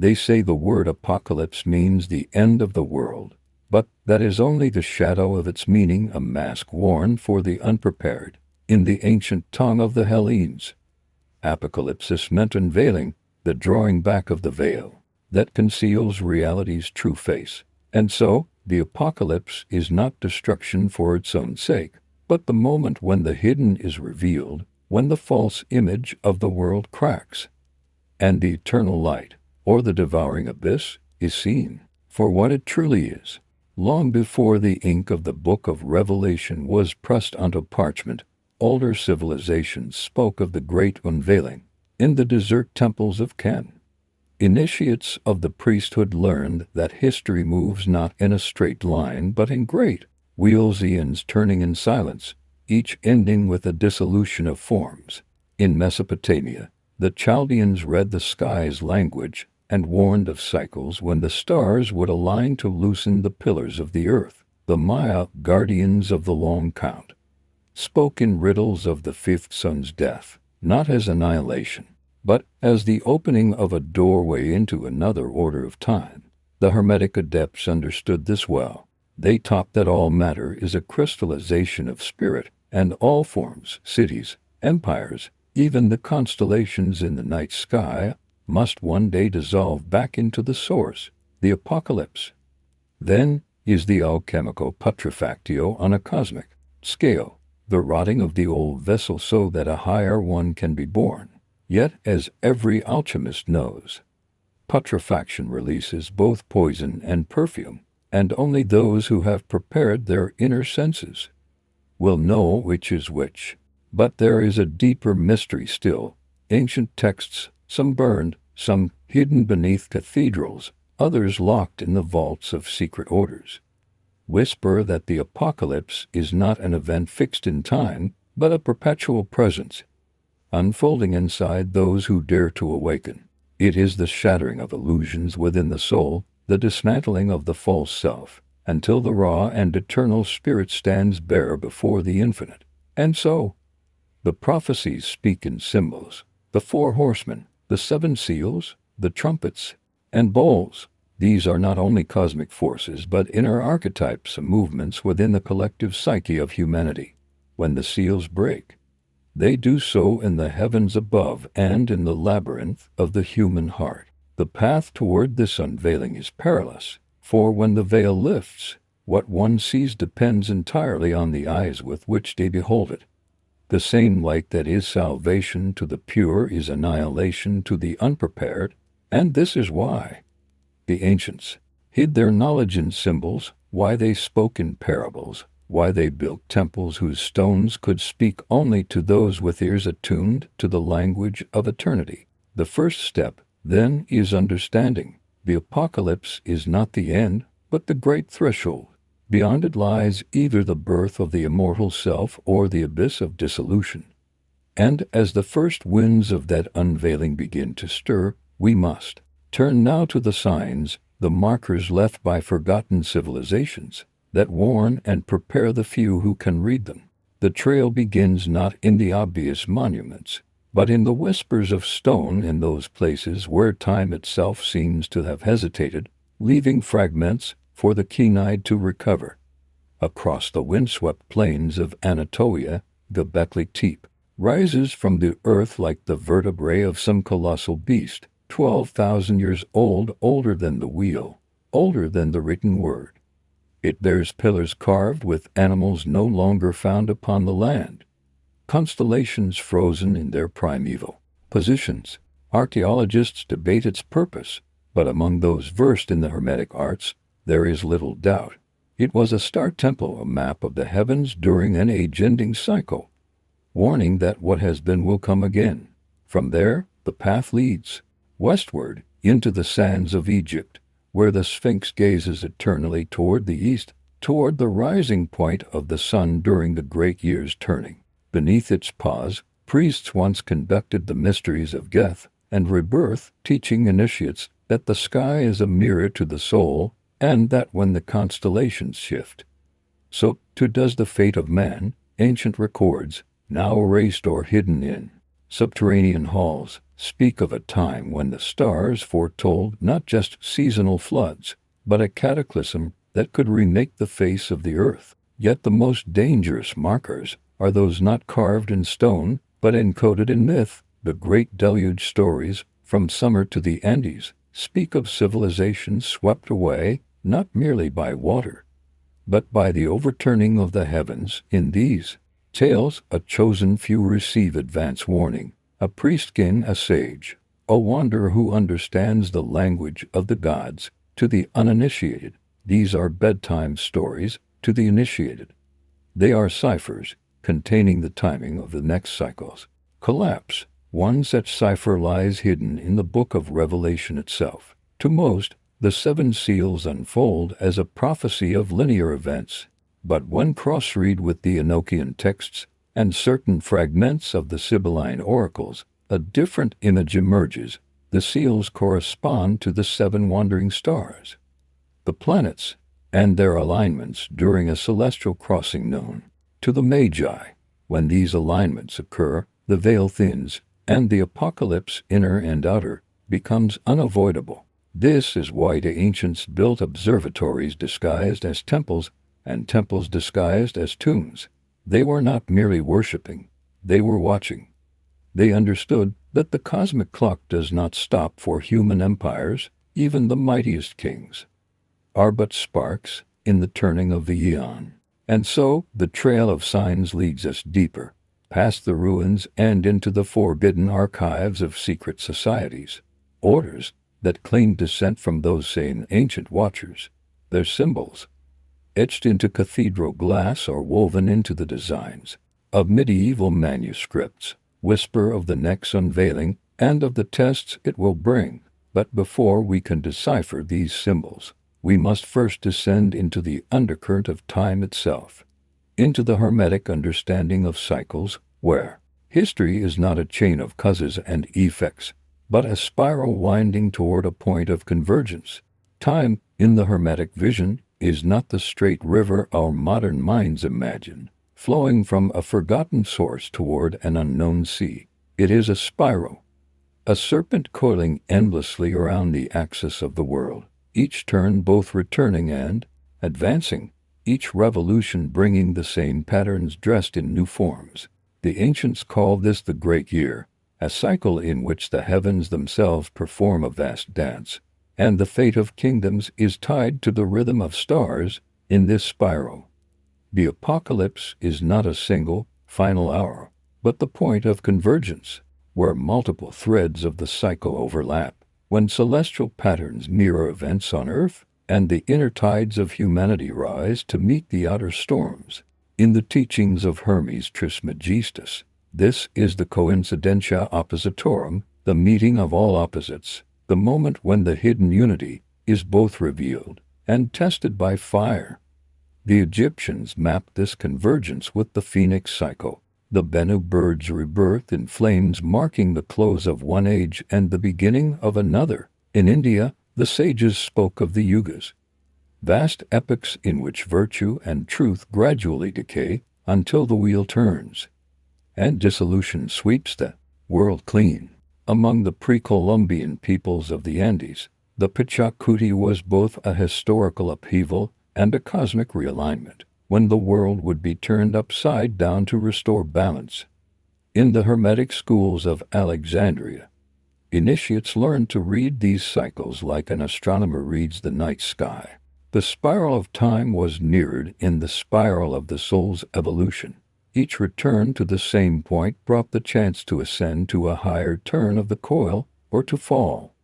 They say the word apocalypse means the end of the world, but that is only the shadow of its meaning, a mask worn for the unprepared. In the ancient tongue of the Hellenes, apocalypsis meant unveiling, the drawing back of the veil that conceals reality's true face. And so, the apocalypse is not destruction for its own sake, but the moment when the hidden is revealed, when the false image of the world cracks, and the eternal light, or the devouring abyss, is seen for what it truly is. Long before the ink of the book of Revelation was pressed onto parchment, older civilizations spoke of the great unveiling. In the desert temples of Ken, initiates of the priesthood learned that history moves not in a straight line but in great wheels, eons turning in silence, each ending with a dissolution of forms. In Mesopotamia, the Chaldeans read the sky's language and warned of cycles when the stars would align to loosen the pillars of the earth. The Maya, guardians of the long count, spoke in riddles of the fifth sun's death, not as annihilation, but as the opening of a doorway into another order of time. The Hermetic adepts understood this well. They taught that all matter is a crystallization of spirit, and all forms, cities, empires, even the constellations in the night sky, must one day dissolve back into the source, the apocalypse. Then is the alchemical putrefactio on a cosmic scale, the rotting of the old vessel so that a higher one can be born. Yet, as every alchemist knows, putrefaction releases both poison and perfume, and only those who have prepared their inner senses will know which is which. But there is a deeper mystery still. Ancient texts, some burned, some hidden beneath cathedrals, others locked in the vaults of secret orders, whisper that the apocalypse is not an event fixed in time, but a perpetual presence, unfolding inside those who dare to awaken. It is the shattering of illusions within the soul, the dismantling of the false self, until the raw and eternal spirit stands bare before the infinite. And so, the prophecies speak in symbols, the four horsemen, the seven seals, the trumpets, and bowls. These are not only cosmic forces but inner archetypes and movements within the collective psyche of humanity. When the seals break, they do so in the heavens above and in the labyrinth of the human heart. The path toward this unveiling is perilous, for when the veil lifts, what one sees depends entirely on the eyes with which they behold it. The same light that is salvation to the pure is annihilation to the unprepared, and this is why the ancients hid their knowledge in symbols, why they spoke in parables, why they built temples whose stones could speak only to those with ears attuned to the language of eternity. The first step, then, is understanding. The apocalypse is not the end, but the great threshold. Beyond it lies either the birth of the immortal self or the abyss of dissolution. And as the first winds of that unveiling begin to stir, we must turn now to the signs, the markers left by forgotten civilizations, that warn and prepare the few who can read them. The trail begins not in the obvious monuments, but in the whispers of stone, in those places where time itself seems to have hesitated, leaving fragments for the keen-eyed to recover. Across the windswept plains of Anatolia, Göbekli Tepe rises from the earth like the vertebrae of some colossal beast, 12,000 years old, older than the wheel, older than the written word. It bears pillars carved with animals no longer found upon the land, constellations frozen in their primeval positions. Archaeologists debate its purpose, but among those versed in the Hermetic arts, there is little doubt. It was a star temple, a map of the heavens during an age-ending cycle, warning that what has been will come again. From there, the path leads westward into the sands of Egypt, where the Sphinx gazes eternally toward the east, toward the rising point of the sun during the great year's turning. Beneath its paws, priests once conducted the mysteries of death and rebirth, teaching initiates that the sky is a mirror to the soul, and that when the constellations shift, so too does the fate of man. Ancient records, now erased or hidden in Subterranean halls speak of a time when the stars foretold not just seasonal floods, but a cataclysm that could remake the face of the earth. Yet the most dangerous markers are those not carved in stone, but encoded in myth. The great deluge stories, from Summer to the Andes, speak of civilizations swept away, not merely by water, but by the overturning of the heavens. In these tales, a chosen few receive advance warning, a priest king, a sage, a wanderer who understands the language of the gods. To the uninitiated, these are bedtime stories. To the initiated, they are ciphers containing the timing of the next cycle's collapse. One such cipher lies hidden in the book of Revelation itself. To most, the seven seals unfold as a prophecy of linear events, but when cross-read with the Enochian texts and certain fragments of the Sibylline oracles, a different image emerges. The seals correspond to the seven wandering stars, the planets, and their alignments during a celestial crossing known to the Magi. When these alignments occur, the veil thins, and the apocalypse, inner and outer, becomes unavoidable. This is why the ancients built observatories disguised as temples, and temples disguised as tombs. They were not merely worshipping, they were watching. They understood that the cosmic clock does not stop for human empires. Even the mightiest kings are but sparks in the turning of the eon. And so, the trail of signs leads us deeper, past the ruins and into the forbidden archives of secret societies, orders that claim descent from those same ancient watchers. Their symbols, etched into cathedral glass or woven into the designs of medieval manuscripts, whisper of the next unveiling and of the tests it will bring. But before we can decipher these symbols, we must first descend into the undercurrent of time itself, into the hermetic understanding of cycles, where history is not a chain of causes and effects, but a spiral winding toward a point of convergence. Time, in the hermetic vision, is not the straight river our modern minds imagine, flowing from a forgotten source toward an unknown sea. It is a spiral, a serpent coiling endlessly around the axis of the world, each turn both returning and advancing, each revolution bringing the same patterns dressed in new forms. The ancients called this the Great Year, a cycle in which the heavens themselves perform a vast dance, and the fate of kingdoms is tied to the rhythm of stars in this spiral. The apocalypse is not a single, final hour, but the point of convergence, where multiple threads of the cycle overlap, when celestial patterns mirror events on earth, and the inner tides of humanity rise to meet the outer storms. In the teachings of Hermes Trismegistus, this is the coincidentia oppositorum, the meeting of all opposites, the moment when the hidden unity is both revealed and tested by fire. The Egyptians mapped this convergence with the phoenix cycle, the Bennu bird's rebirth in flames marking the close of one age and the beginning of another. In India, the sages spoke of the yugas, vast epochs in which virtue and truth gradually decay until the wheel turns, and dissolution sweeps the world clean. Among the pre-Columbian peoples of the Andes, the Pachacuti was both a historical upheaval and a cosmic realignment, when the world would be turned upside down to restore balance. In the Hermetic schools of Alexandria, initiates learned to read these cycles like an astronomer reads the night sky. The spiral of time was mirrored in the spiral of the soul's evolution. Each return to the same point brought the chance to ascend to a higher turn of the coil or to fall,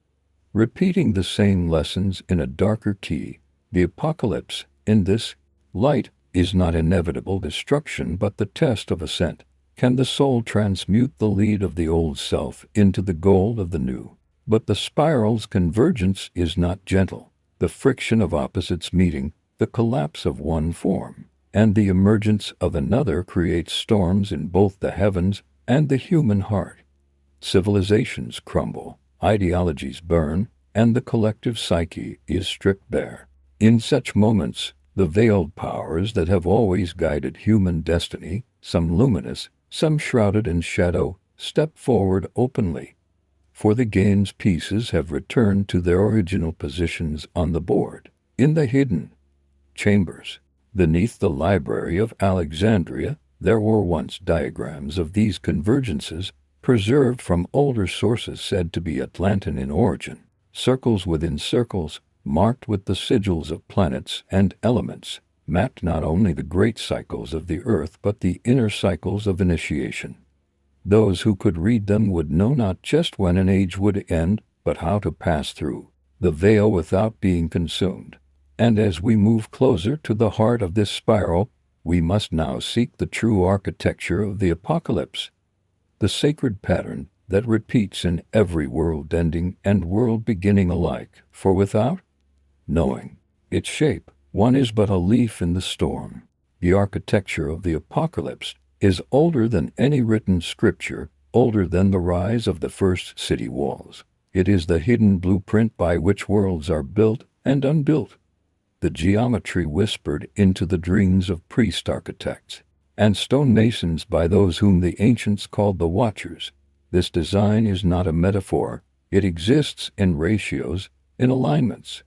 repeating the same lessons in a darker key. The apocalypse, in this light, is not inevitable destruction but the test of ascent. Can the soul transmute the lead of the old self into the gold of the new? But the spiral's convergence is not gentle. The friction of opposites meeting, the collapse of one form, and the emergence of another creates storms in both the heavens and the human heart. Civilizations crumble, ideologies burn, and the collective psyche is stripped bare. In such moments, the veiled powers that have always guided human destiny, some luminous, some shrouded in shadow, step forward openly, for the game's pieces have returned to their original positions on the board. In the hidden chambers beneath the Library of Alexandria, there were once diagrams of these convergences, preserved from older sources said to be Atlantean in origin, circles within circles, marked with the sigils of planets and elements, mapped not only the great cycles of the earth but the inner cycles of initiation. Those who could read them would know not just when an age would end, but how to pass through the veil without being consumed. And as we move closer to the heart of this spiral, we must now seek the true architecture of the apocalypse, the sacred pattern that repeats in every world ending and world beginning alike, for without knowing its shape, one is but a leaf in the storm. The architecture of the apocalypse is older than any written scripture, older than the rise of the first city walls. It is the hidden blueprint by which worlds are built and unbuilt, the geometry whispered into the dreams of priest architects and stonemasons by those whom the ancients called the Watchers. This design is not a metaphor. It exists in ratios, in alignments,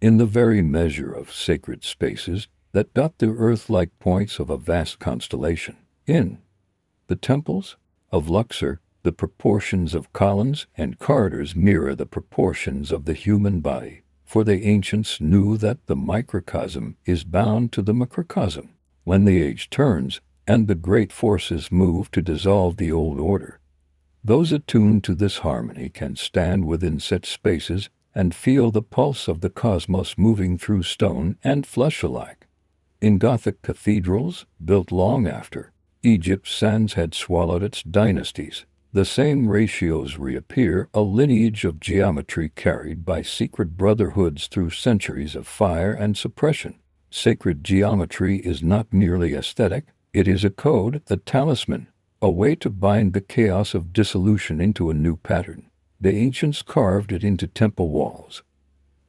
in the very measure of sacred spaces that dot the earth like points of a vast constellation. In the temples of Luxor, the proportions of columns and corridors mirror the proportions of the human body, for the ancients knew that the microcosm is bound to the macrocosm. When the age turns and the great forces move to dissolve the old order, those attuned to this harmony can stand within such spaces and feel the pulse of the cosmos moving through stone and flesh alike. In Gothic cathedrals, built long after Egypt's sands had swallowed its dynasties, the same ratios reappear, a lineage of geometry carried by secret brotherhoods through centuries of fire and suppression. Sacred geometry is not merely aesthetic, it is a code, a talisman, a way to bind the chaos of dissolution into a new pattern. The ancients carved it into temple walls,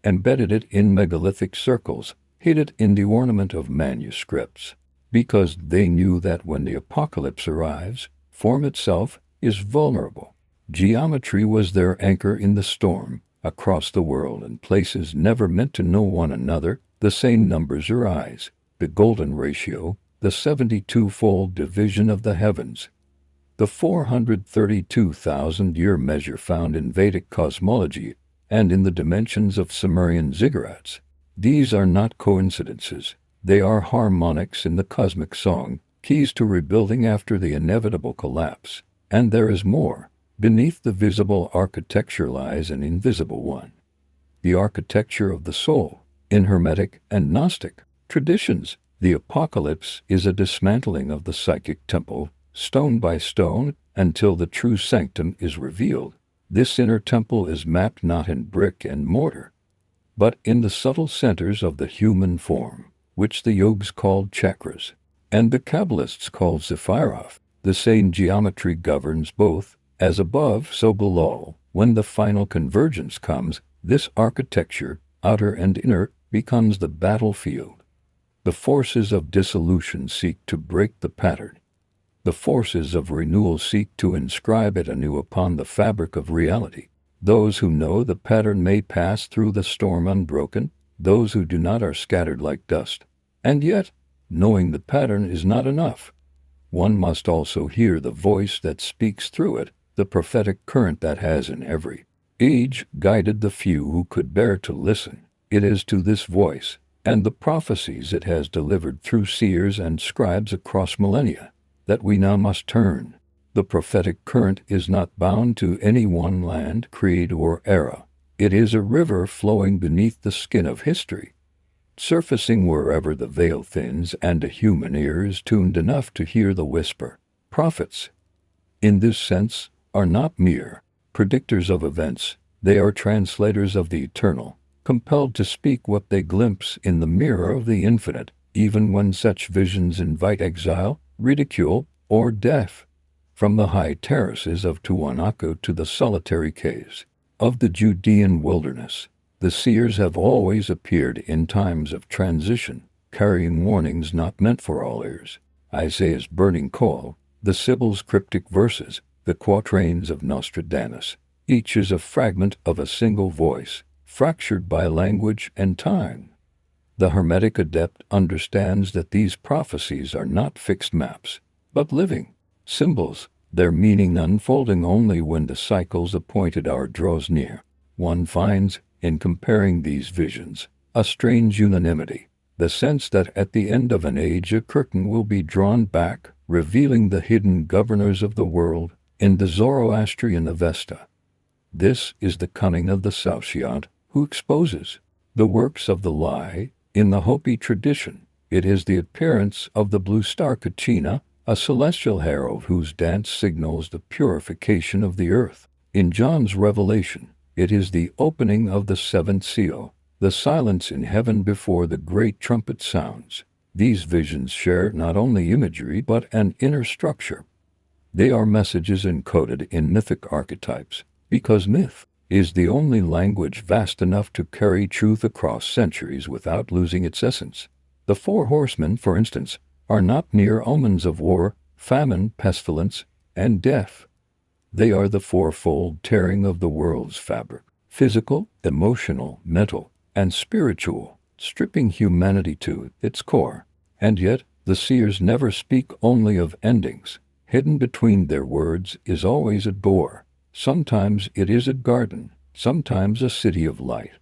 embedded it in megalithic circles, hid it in the ornament of manuscripts, because they knew that when the apocalypse arrives, form itself is vulnerable. Geometry was their anchor in the storm. Across the world in places never meant to know one another, the same numbers arise. The golden ratio, the 72-fold division of the heavens, the 432,000-year measure found in Vedic cosmology and in the dimensions of Sumerian ziggurats. These are not coincidences. They are harmonics in the cosmic song, keys to rebuilding after the inevitable collapse. And there is more. Beneath the visible architecture lies an invisible one, the architecture of the soul. In Hermetic and Gnostic traditions, the apocalypse is a dismantling of the psychic temple, stone by stone, until the true sanctum is revealed. This inner temple is mapped not in brick and mortar, but in the subtle centers of the human form, which the yogis called chakras, and the Kabbalists called Sephiroth. The same geometry governs both, as above, so below. When the final convergence comes, this architecture, outer and inner, becomes the battlefield. The forces of dissolution seek to break the pattern. The forces of renewal seek to inscribe it anew upon the fabric of reality. Those who know the pattern may pass through the storm unbroken. Those who do not are scattered like dust. And yet, knowing the pattern is not enough. One must also hear the voice that speaks through it, the prophetic current that has in every age guided the few who could bear to listen. It is to this voice, and the prophecies it has delivered through seers and scribes across millennia, that we now must turn. The prophetic current is not bound to any one land, creed, or era. It is a river flowing beneath the skin of history, surfacing wherever the veil thins and a human ear is tuned enough to hear the whisper. Prophets, in this sense, are not mere predictors of events. They are translators of the eternal, compelled to speak what they glimpse in the mirror of the infinite, even when such visions invite exile, ridicule, or death. From the high terraces of Tiwanaku to the solitary caves of the Judean wilderness, the seers have always appeared in times of transition, carrying warnings not meant for all ears. Isaiah's burning call, the Sibyl's cryptic verses, the quatrains of Nostradamus. Each is a fragment of a single voice, fractured by language and time. The Hermetic adept understands that these prophecies are not fixed maps, but living symbols, their meaning unfolding only when the cycle's appointed hour draws near. One finds, in comparing these visions, a strange unanimity, the sense that at the end of an age a curtain will be drawn back, revealing the hidden governors of the world in the Zoroastrian Avesta. This is the cunning of the Saoshyant, who exposes the works of the lie. In the Hopi tradition, it is the appearance of the blue star Kachina, a celestial herald whose dance signals the purification of the earth. In John's revelation, it is the opening of the seventh seal, the silence in heaven before the great trumpet sounds. These visions share not only imagery but an inner structure. They are messages encoded in mythic archetypes, because myth is the only language vast enough to carry truth across centuries without losing its essence. The four horsemen, for instance, are not mere omens of war, famine, pestilence, and death. They are the fourfold tearing of the world's fabric: physical, emotional, mental, and spiritual, stripping humanity to its core. And yet, the seers never speak only of endings. Hidden between their words is always a door. Sometimes it is a garden, sometimes a city of light,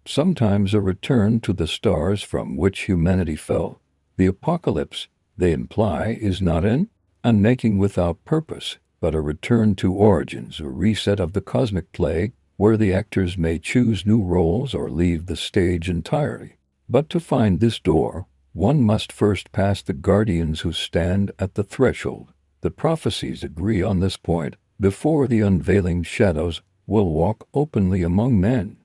sometimes a return to the stars from which humanity fell. The apocalypse, they imply, is not an unmaking without purpose, but a return to origins, a reset of the cosmic play, where the actors may choose new roles or leave the stage entirely. But to find this door, one must first pass the guardians who stand at the threshold. The prophecies agree on this point. Before the unveiling shadows will walk openly among men,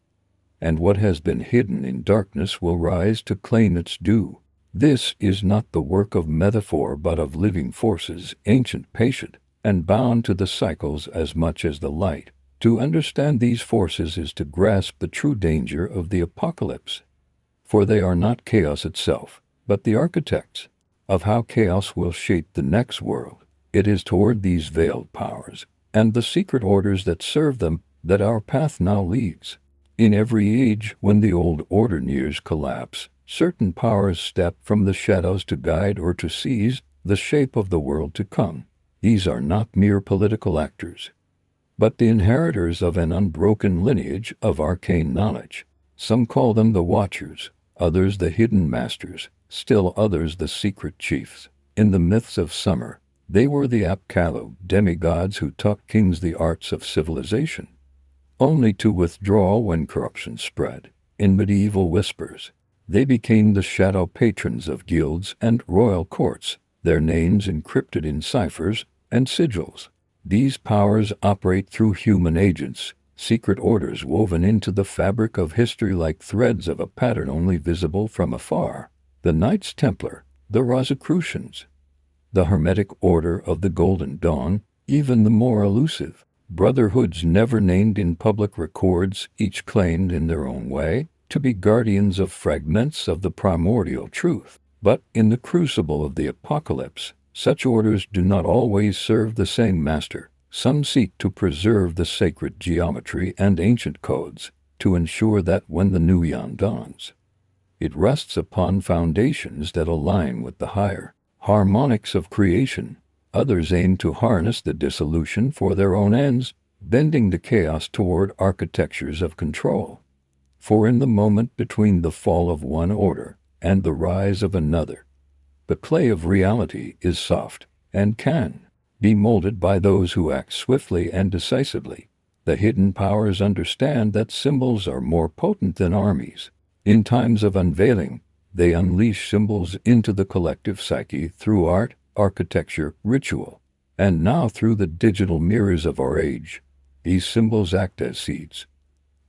and what has been hidden in darkness will rise to claim its due. This is not the work of metaphor but of living forces, ancient, patient, and bound to the cycles as much as the light. To understand these forces is to grasp the true danger of the apocalypse, for they are not chaos itself, but the architects of how chaos will shape the next world. It is toward these veiled powers and the secret orders that serve them that our path now leads. In every age, when the old order nears collapse, certain powers step from the shadows to guide or to seize the shape of the world to come. These are not mere political actors, but the inheritors of an unbroken lineage of arcane knowledge. Some call them the Watchers, others the Hidden Masters, still others the Secret Chiefs. In the myths of summer, they were the Apkallu, demigods who taught kings the arts of civilization, only to withdraw when corruption spread. In medieval whispers, they became the shadow patrons of guilds and royal courts, their names encrypted in ciphers and sigils. These powers operate through human agents, secret orders woven into the fabric of history like threads of a pattern only visible from afar. The Knights Templar, the Rosicrucians, the Hermetic Order of the Golden Dawn, even the more elusive brotherhoods never named in public records, each claimed in their own way to be guardians of fragments of the primordial truth. But in the crucible of the apocalypse, such orders do not always serve the same master. Some seek to preserve the sacred geometry and ancient codes, to ensure that when the new eon dawns, it rests upon foundations that align with the higher harmonics of creation. Others aim to harness the dissolution for their own ends, bending the chaos toward architectures of control. For in the moment between the fall of one order and the rise of another, the clay of reality is soft and can be molded by those who act swiftly and decisively. The hidden powers understand that symbols are more potent than armies. In times of unveiling, they unleash symbols into the collective psyche through art, architecture, ritual, and now through the digital mirrors of our age. These symbols act as seeds,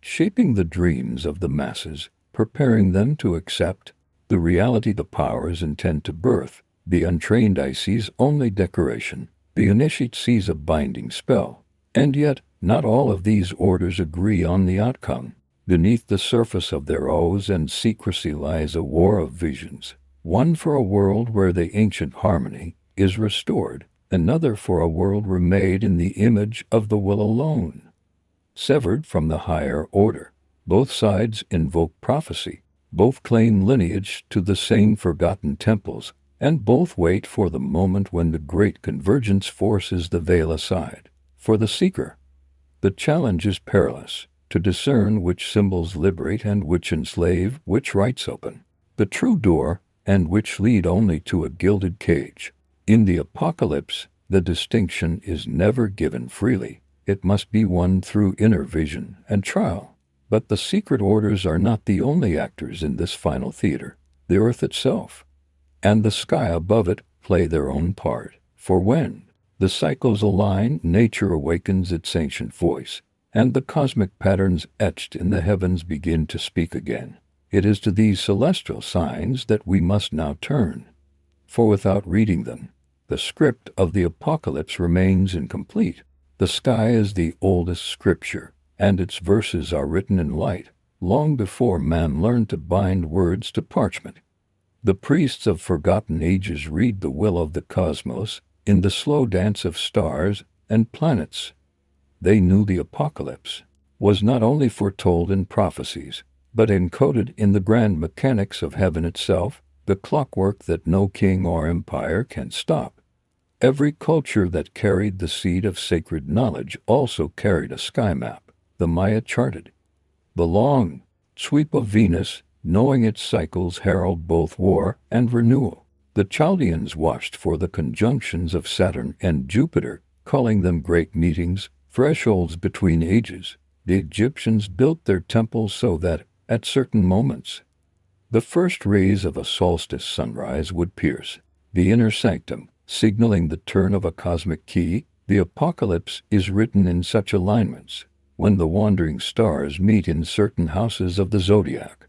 shaping the dreams of the masses, preparing them to accept the reality the powers intend to birth. The untrained eye sees only decoration, the initiate sees a binding spell. And yet, not all of these orders agree on the outcome. Beneath the surface of their oaths and secrecy lies a war of visions, one for a world where the ancient harmony is restored, another for a world remade in the image of the will alone. Severed from the higher order, both sides invoke prophecy, both claim lineage to the same forgotten temples, and both wait for the moment when the great convergence forces the veil aside. For the seeker, the challenge is perilous, to discern which symbols liberate and which enslave, which rites open the true door, and which lead only to a gilded cage. In the apocalypse, the distinction is never given freely. It must be won through inner vision and trial. But the secret orders are not the only actors in this final theater. The earth itself and the sky above it play their own part. For when the cycles align, nature awakens its ancient voice, and the cosmic patterns etched in the heavens begin to speak again. It is to these celestial signs that we must now turn. For without reading them, the script of the apocalypse remains incomplete. The sky is the oldest scripture, and its verses are written in light, long before man learned to bind words to parchment. The priests of forgotten ages read the will of the cosmos in the slow dance of stars and planets. They knew the apocalypse was not only foretold in prophecies, but encoded in the grand mechanics of heaven itself, the clockwork that no king or empire can stop. Every culture that carried the seed of sacred knowledge also carried a sky map. The Maya charted the long sweep of Venus, knowing its cycles herald both war and renewal. The Chaldeans watched for the conjunctions of Saturn and Jupiter, calling them great meetings, thresholds between ages. The Egyptians built their temples so that, at certain moments, the first rays of a solstice sunrise would pierce the inner sanctum, signaling the turn of a cosmic key. The apocalypse is written in such alignments. When the wandering stars meet in certain houses of the zodiac,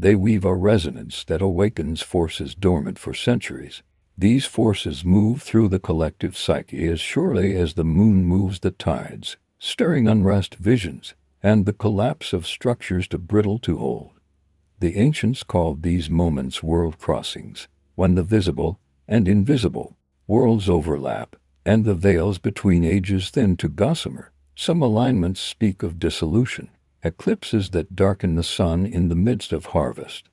they weave a resonance that awakens forces dormant for centuries. These forces move through the collective psyche as surely as the moon moves the tides, stirring unrest, visions, and the collapse of structures too brittle to hold. The ancients called these moments world crossings, when the visible and invisible worlds overlap, and the veils between ages thin to gossamer. Some alignments speak of dissolution, eclipses that darken the sun in the midst of harvest,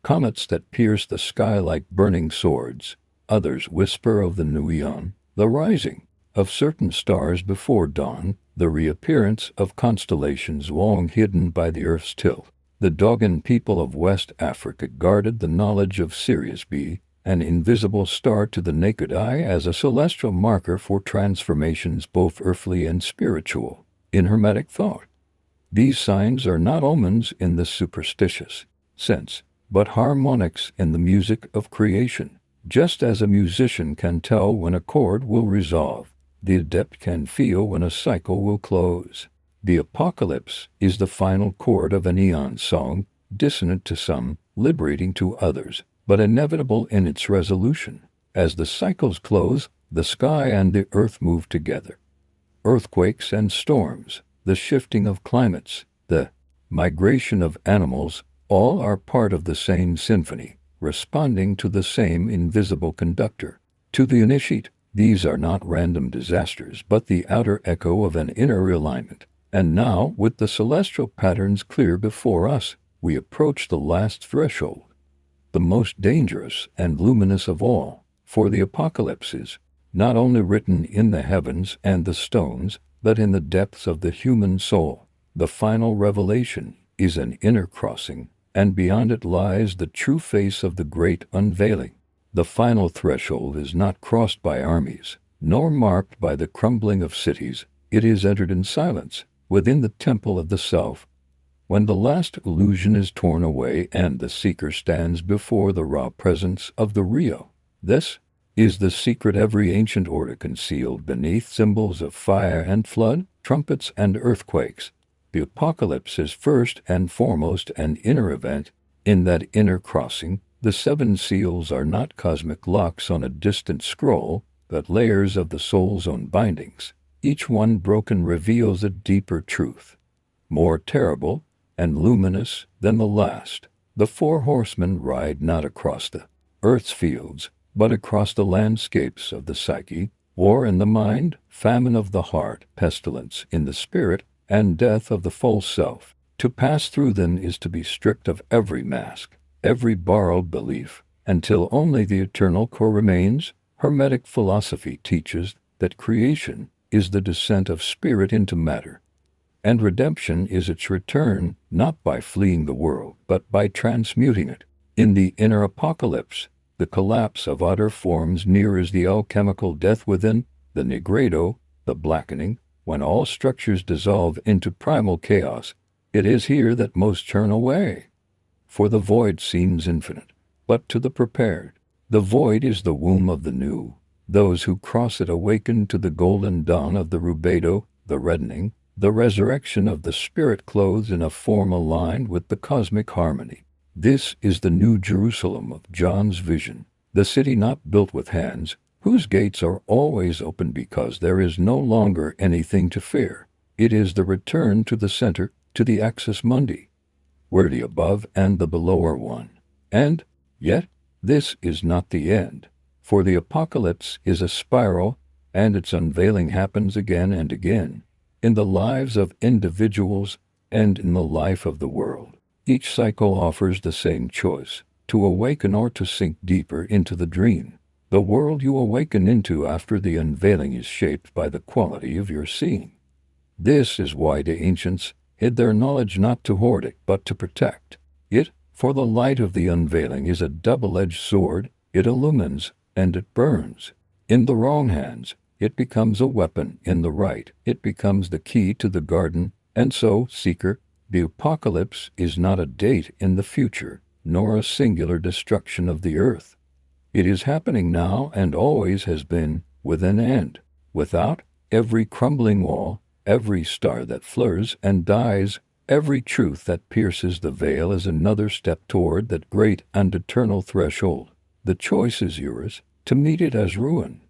comets that pierce the sky like burning swords. Others whisper of the new eon, the rising of certain stars before dawn, the reappearance of constellations long hidden by the earth's tilt. The Dogon people of West Africa guarded the knowledge of Sirius B, an invisible star to the naked eye, as a celestial marker for transformations both earthly and spiritual. In Hermetic thought, these signs are not omens in the superstitious sense, but harmonics in the music of creation. Just as a musician can tell when a chord will resolve, the adept can feel when a cycle will close. The apocalypse is the final chord of an eon song, dissonant to some, liberating to others, but inevitable in its resolution. As the cycles close, the sky and the earth move together. Earthquakes and storms, the shifting of climates, the migration of animals, all are part of the same symphony, responding to the same invisible conductor. To the initiate, these are not random disasters but the outer echo of an inner alignment. And now, with the celestial patterns clear before us, we approach the last threshold, the most dangerous and luminous of all. For the apocalypse is not only written in the heavens and the stones, but in the depths of the human soul. The final revelation is an inner crossing, and beyond it lies the true face of the great unveiling. The final threshold is not crossed by armies, nor marked by the crumbling of cities. It is entered in silence, within the temple of the self. When the last illusion is torn away and the seeker stands before the raw presence of the real. This is the secret every ancient order concealed beneath symbols of fire and flood, trumpets and earthquakes. The apocalypse is first and foremost an inner event. In that inner crossing, the seven seals are not cosmic locks on a distant scroll, but layers of the soul's own bindings. Each one broken reveals a deeper truth, more terrible and luminous than the last. The four horsemen ride not across the earth's fields, but across the landscapes of the psyche. war in the mind, famine of the heart, pestilence in the spirit, and death of the false self. To pass through them is to be stripped of every mask, every borrowed belief, until only the eternal core remains. Hermetic philosophy teaches that creation is the descent of spirit into matter, and redemption is its return, not by fleeing the world, but by transmuting it. In the inner apocalypse, the collapse of outer forms nears the alchemical death within, the nigredo, the blackening, when all structures dissolve into primal chaos. It is here that most turn away. For the void seems infinite, but to the prepared, the void is the womb of the new. Those who cross it awaken to the golden dawn of the rubedo, the reddening, the resurrection of the spirit clothed in a form aligned with the cosmic harmony. This is the new Jerusalem of John's vision, the city not built with hands, whose gates are always open because there is no longer anything to fear. It is the return to the center, to the axis mundi, where the above and the below are one. And yet, this is not the end, for the apocalypse is a spiral, and its unveiling happens again and again, in the lives of individuals and in the life of the world. Each cycle offers the same choice, to awaken or to sink deeper into the dream. The world you awaken into after the unveiling is shaped by the quality of your seeing. This is why the ancients hid their knowledge, not to hoard it, but to protect it, for the light of the unveiling is a double-edged sword. It illumines and it burns. In the wrong hands, it becomes a weapon. In the right, it becomes the key to the garden. And so, seeker, the apocalypse is not a date in the future, nor a singular destruction of the earth. It is happening now and always has been, within and without, every crumbling wall, every star that flirs and dies, every truth that pierces the veil is another step toward that great and eternal threshold. The choice is yours, to meet it as ruin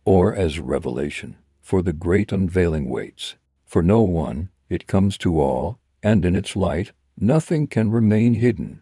or as revelation, for the great unveiling waits. For no one, it comes to all, and in its light, nothing can remain hidden.